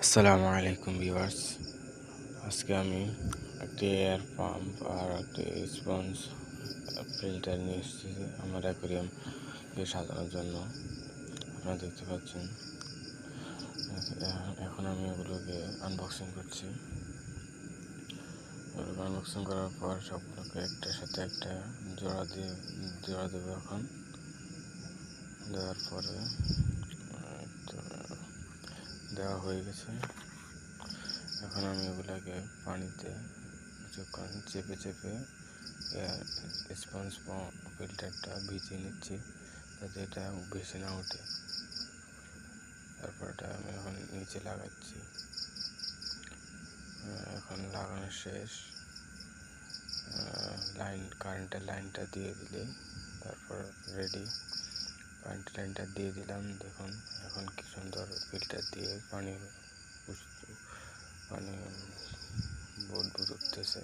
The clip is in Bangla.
আসসালামু আলাইকুম ভিউয়ার্স। আজকে আমি একটি এয়ার পাম্প আর একটি স্পঞ্জ ফিল্টার নিয়ে এসেছি আমার অ্যাকোয়ারিয়ামকে সাজানোর জন্য। আপনারা দেখতে পাচ্ছেন। এখন আমি ওগুলোকে আনবক্সিং করছি। ওগুলোকে আনবক্সিং করার পর সবগুলোকে একটার সাথে একটা জোড়া দেবো। এখন দেওয়ার পরে তো দেওয়া হয়ে গেছে। এখন আমি ওগুলোকে পানিতে কিছুক্ষণ চেপে চেপে স্পঞ্জ ফিল্টারটা ভিজিয়ে নিচ্ছি, যাতে এটা ভেসে না ওঠে। তারপর এটা আমি এখন নিচে লাগাচ্ছি। এখন লাগানো শেষ। কারেন্টের লাইনটা দিয়ে দিলে তারপর রেডি। কারেন্টের লাইনটা দিয়ে দিলাম। দেখুন এখন কি সুন্দর ফিল্টার দিয়ে পানি বুদবুদ উঠতেছে।